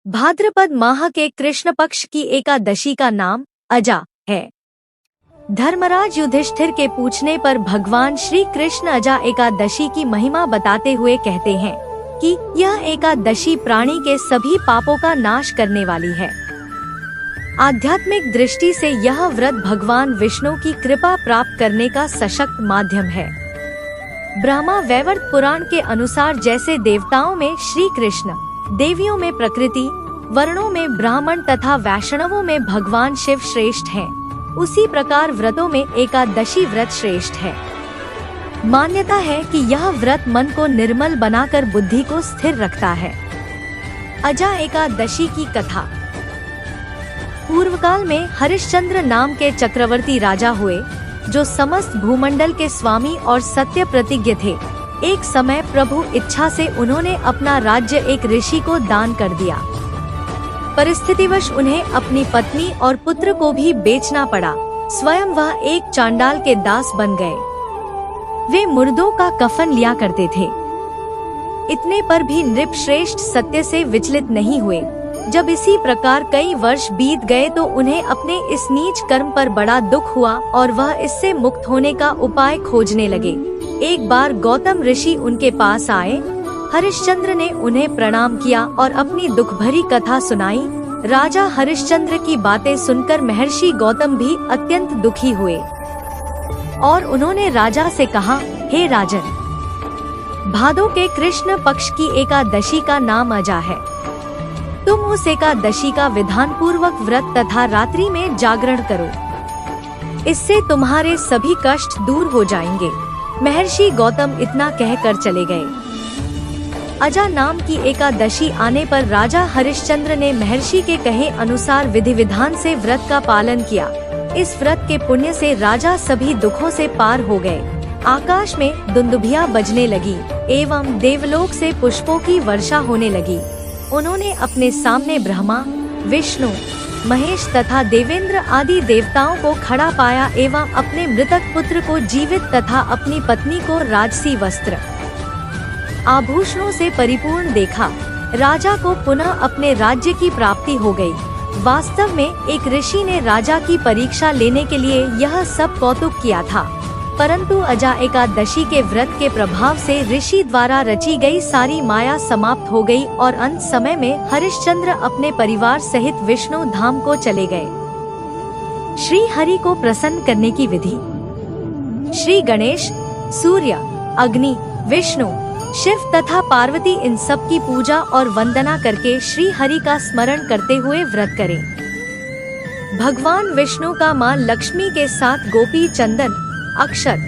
भाद्रपद माह के कृष्ण पक्ष की एकादशी का नाम अजा है। धर्मराज युधिष्ठिर के पूछने पर भगवान श्री कृष्ण अजा एकादशी की महिमा बताते हुए कहते हैं कि यह एकादशी प्राणी के सभी पापों का नाश करने वाली है। आध्यात्मिक दृष्टि से यह व्रत भगवान विष्णु की कृपा प्राप्त करने का सशक्त माध्यम है। ब्रह्मा वैवर्त पुराण के अनुसार जैसे देवताओं में श्री कृष्ण, देवियों में प्रकृति, वर्णों में ब्राह्मण तथा वैष्णवों में भगवान शिव श्रेष्ठ हैं, उसी प्रकार व्रतों में एकादशी व्रत श्रेष्ठ है। मान्यता है कि यह व्रत मन को निर्मल बनाकर बुद्धि को स्थिर रखता है। अजा एकादशी की कथा। पूर्व काल में हरिश्चंद्र नाम के चक्रवर्ती राजा हुए, जो समस्त भूमंडल के स्वामी और सत्य प्रतिज्ञ थे। एक समय प्रभु इच्छा से उन्होंने अपना राज्य एक ऋषि को दान कर दिया। परिस्थितिवश उन्हें अपनी पत्नी और पुत्र को भी बेचना पड़ा। स्वयं वह एक चांडाल के दास बन गए। वे मुर्दों का कफन लिया करते थे। इतने पर भी नृप श्रेष्ठ सत्य से विचलित नहीं हुए। जब इसी प्रकार कई वर्ष बीत गए तो उन्हें अपने इस नीच कर्म पर बड़ा दुख हुआ और वह इससे मुक्त होने का उपाय खोजने लगे। एक बार गौतम ऋषि उनके पास आए। हरिश्चंद्र ने उन्हें प्रणाम किया और अपनी दुख भरी कथा सुनाई। राजा हरिश्चंद्र की बातें सुनकर महर्षि गौतम भी अत्यंत दुखी हुए और उन्होंने राजा से कहा, हे राजन, भादो के कृष्ण पक्ष की एकादशी का नाम अजा है। तुम उस एकादशी का विधान पूर्वक व्रत तथा रात्रि में जागरण करो। इससे तुम्हारे सभी कष्ट दूर हो जाएंगे। महर्षि गौतम इतना कहकर चले गए। अजा नाम की एकादशी आने पर राजा हरिश्चंद्र ने महर्षि के कहे अनुसार विधि विधान से व्रत का पालन किया। इस व्रत के पुण्य से राजा सभी दुखों से पार हो गए। आकाश में दुंदुभियां बजने लगी एवं देवलोक से पुष्पों की वर्षा होने लगी। उन्होंने अपने सामने ब्रह्मा, विष्णु, महेश तथा देवेंद्र आदि देवताओं को खड़ा पाया एवं अपने मृतक पुत्र को जीवित तथा अपनी पत्नी को राजसी वस्त्र आभूषणों से परिपूर्ण देखा। राजा को पुनः अपने राज्य की प्राप्ति हो गई। वास्तव में एक ऋषि ने राजा की परीक्षा लेने के लिए यह सब कौतुक किया था, परंतु अजा एकादशी के व्रत के प्रभाव से ऋषि द्वारा रची गई सारी माया समाप्त हो गई और अंत समय में हरिश्चंद्र अपने परिवार सहित विष्णु धाम को चले गए। श्री हरि को प्रसन्न करने की विधि। श्री गणेश, सूर्य, अग्नि, विष्णु, शिव तथा पार्वती इन सब की पूजा और वंदना करके श्री हरि का स्मरण करते हुए व्रत करें। भगवान विष्णु का मां लक्ष्मी के साथ गोपी चंदन, अक्षत,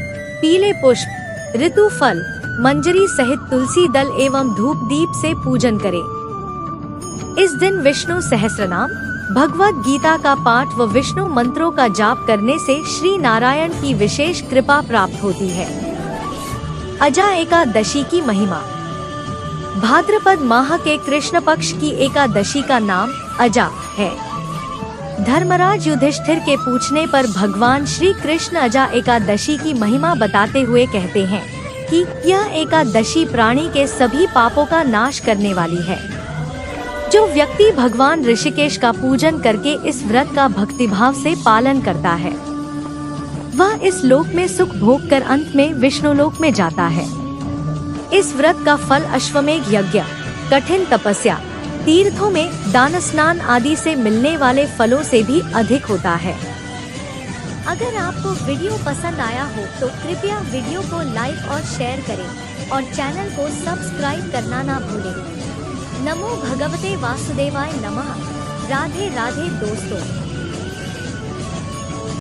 पीले पुष्प, ऋतु फल, मंजरी सहित तुलसी दल एवं धूप दीप से पूजन करें। इस दिन विष्णु सहस्रनाम, भगवद गीता का पाठ व विष्णु मंत्रों का जाप करने से श्री नारायण की विशेष कृपा प्राप्त होती है। अजा एकादशी की महिमा। भाद्रपद माह के कृष्ण पक्ष की एकादशी का नाम अजा है। धर्मराज युधिष्ठिर के पूछने पर भगवान श्री कृष्ण अजा एकादशी की महिमा बताते हुए कहते हैं कि यह एकादशी प्राणी के सभी पापों का नाश करने वाली है। जो व्यक्ति भगवान ऋषिकेश का पूजन करके इस व्रत का भक्तिभाव से पालन करता है, वह इस लोक में सुख भोग कर अंत में विष्णु लोक में जाता है। इस व्रत का फल अश्वमेघ यज्ञ, कठिन तपस्या, तीर्थों में दान स्नान आदि से मिलने वाले फलों से भी अधिक होता है। अगर आपको वीडियो पसंद आया हो तो कृपया वीडियो को लाइक और शेयर करें और चैनल को सब्सक्राइब करना ना भूलें। नमो भगवते वासुदेवाय नमः। राधे राधे दोस्तों।